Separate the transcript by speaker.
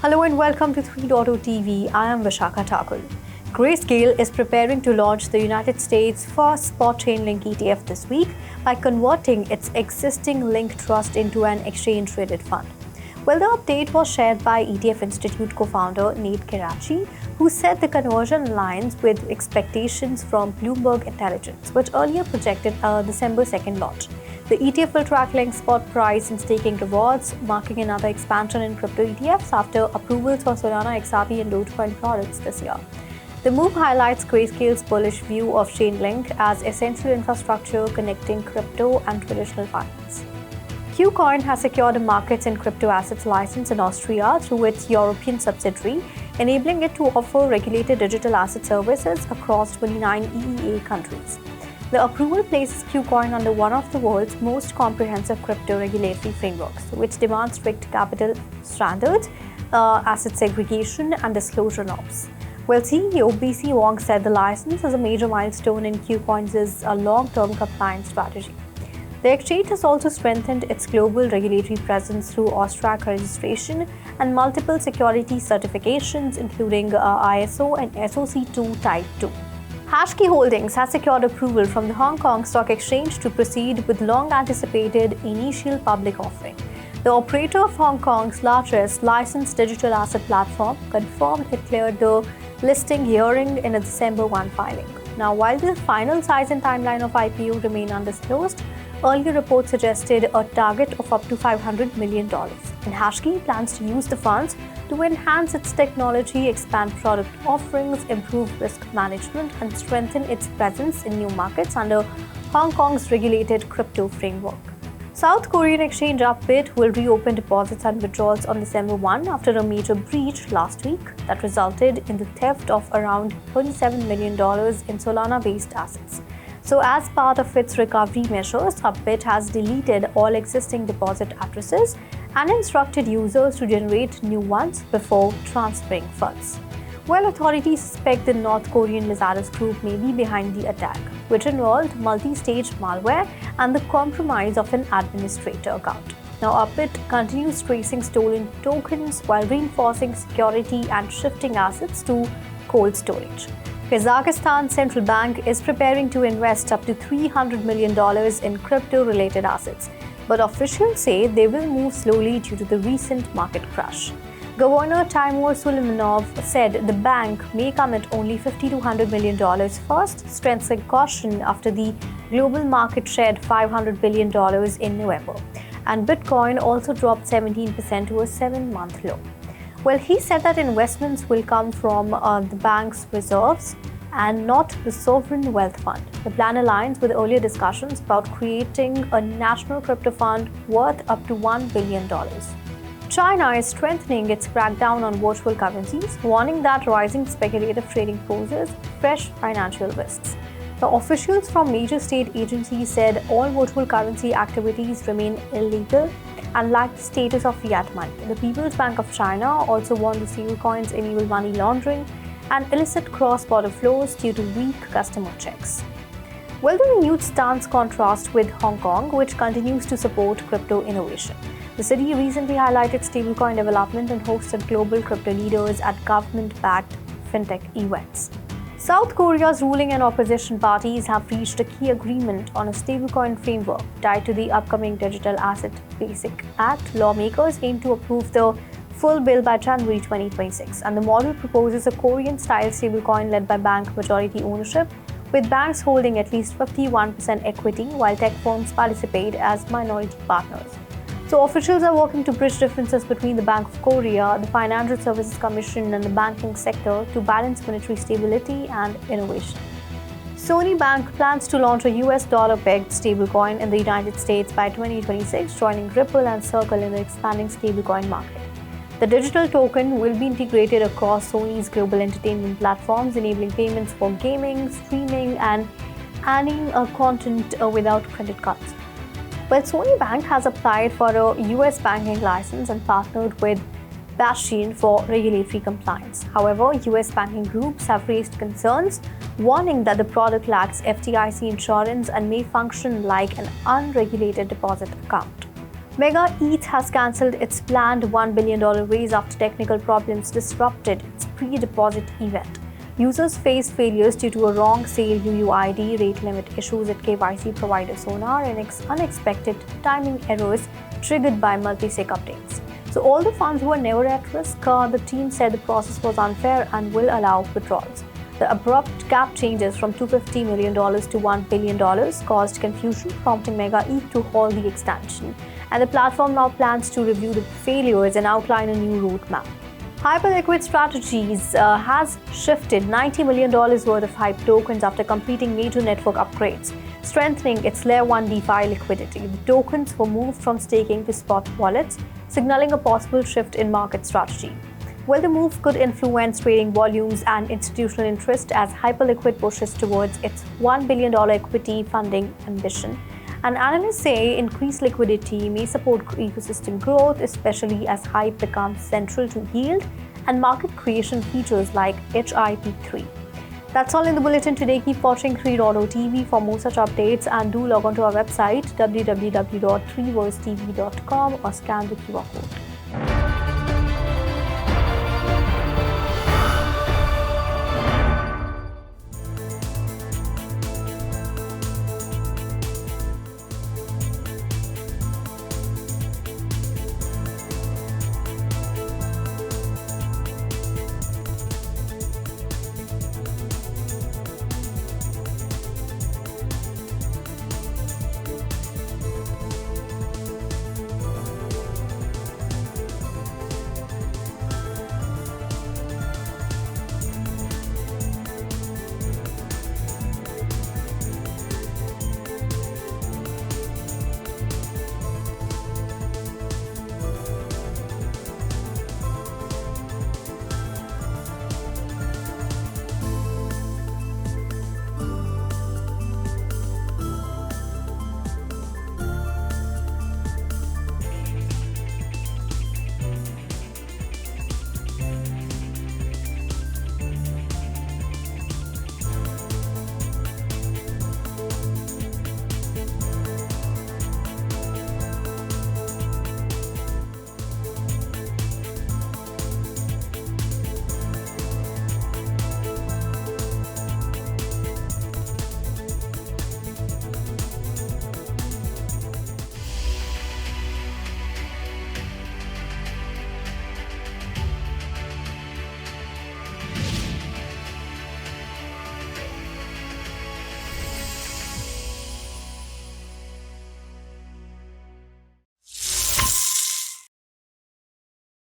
Speaker 1: Hello and welcome to 3.0 TV. I am Vishakha Thakur. Grayscale is preparing to launch the United States' first spot Chainlink ETF this week by converting its existing Link Trust into an exchange-traded fund. Well, the update was shared by ETF Institute co-founder Nate Karachi, who said the conversion aligns with expectations from Bloomberg Intelligence, which earlier projected a December 2nd launch. The ETF will track Link's spot price and staking rewards, marking another expansion in crypto ETFs after approvals for Solana, XRP, and Dogecoin products this year. The move highlights Grayscale's bullish view of Chainlink as essential infrastructure connecting crypto and traditional finance. KuCoin has secured a markets in crypto assets license in Austria through its European subsidiary, enabling it to offer regulated digital asset services across 29 EEA countries. The approval places KuCoin under one of the world's most comprehensive crypto regulatory frameworks, which demands strict capital standards, asset segregation, and disclosure norms. Well, CEO BC Wong said the license is a major milestone in KuCoin's long-term compliance strategy. The exchange has also strengthened its global regulatory presence through Austrac registration and multiple security certifications, including ISO and SOC 2 Type 2. HashKey Holdings has secured approval from the Hong Kong Stock Exchange to proceed with long-anticipated initial public offering. The operator of Hong Kong's largest licensed digital asset platform confirmed it cleared the listing hearing in a December 1 filing. Now, while the final size and timeline of IPO remain undisclosed, earlier reports suggested a target of up to $500 million. And HashKey plans to use the funds to enhance its technology, expand product offerings, improve risk management, and strengthen its presence in new markets under Hong Kong's regulated crypto framework. South Korean exchange Upbit will reopen deposits and withdrawals on December 1 after a major breach last week that resulted in the theft of around $37 million in Solana-based assets. So as part of its recovery measures, Upbit has deleted all existing deposit addresses and instructed users to generate new ones before transferring funds. Well, authorities suspect the North Korean Lazarus group may be behind the attack, which involved multi-stage malware and the compromise of an administrator account. Now, Upbit continues tracing stolen tokens while reinforcing security and shifting assets to cold storage. Kazakhstan Central Bank is preparing to invest up to $300 million in crypto-related assets, but officials say they will move slowly due to the recent market crash. Governor Timur Suleymanov said the bank may commit only $50 to $100 million first, strengthening caution after the global market shed $500 billion in November. And Bitcoin also dropped 17% to a 7-month low. Well, he said that investments will come from the bank's reserves and not the sovereign wealth fund. The plan aligns with earlier discussions about creating a national crypto fund worth up to $1 billion. China is strengthening its crackdown on virtual currencies, warning that rising speculative trading poses fresh financial risks. The officials from major state agencies said all virtual currency activities remain illegal and lack the status of fiat money. The People's Bank of China also warned the stablecoins enable money laundering and illicit cross-border flows due to weak customer checks. Well, the renewed stance contrasts with Hong Kong, which continues to support crypto innovation. The city recently highlighted stablecoin development and hosted global crypto leaders at government-backed fintech events. South Korea's ruling and opposition parties have reached a key agreement on a stablecoin framework tied to the upcoming Digital Asset Basic Act. Lawmakers aim to approve the full bill by January 2026, and the model proposes a Korean-style stablecoin led by bank majority ownership, with banks holding at least 51% equity while tech firms participate as minority partners. So officials are working to bridge differences between the Bank of Korea, the Financial Services Commission, and the banking sector to balance monetary stability and innovation. Sony Bank plans to launch a US dollar-pegged stablecoin in the United States by 2026, joining Ripple and Circle in the expanding stablecoin market. The digital token will be integrated across Sony's global entertainment platforms, enabling payments for gaming, streaming, and adding content without credit cards. Well, Sony Bank has applied for a US banking license and partnered with Bastion for regulatory compliance. However, US banking groups have raised concerns, warning that the product lacks FDIC insurance and may function like an unregulated deposit account. MegaETH has cancelled its planned $1 billion raise after technical problems disrupted its pre-deposit event. Users faced failures due to a wrong sale UUID, rate limit issues at KYC provider Sonar, and unexpected timing errors triggered by multi-sig updates. So all the funds were never at risk. The team said the process was unfair and will allow withdrawals. The abrupt cap changes from $250 million to $1 billion caused confusion, prompting MegaETH to halt the extension. And the platform now plans to review the failures and outline a new roadmap. Hyperliquid Strategies has shifted $90 million worth of HYPE tokens after completing major network upgrades, strengthening its Layer 1 DeFi liquidity. The tokens were moved from staking to spot wallets, signaling a possible shift in market strategy. While the move could influence trading volumes and institutional interest as Hyperliquid pushes towards its $1 billion equity funding ambition, and analysts say increased liquidity may support ecosystem growth, especially as HYPE becomes central to yield and market creation features like HIP3. That's all in the bulletin today. Keep watching 3.0 for more such updates, and do log on to our website www.3versetv.com or scan the QR code.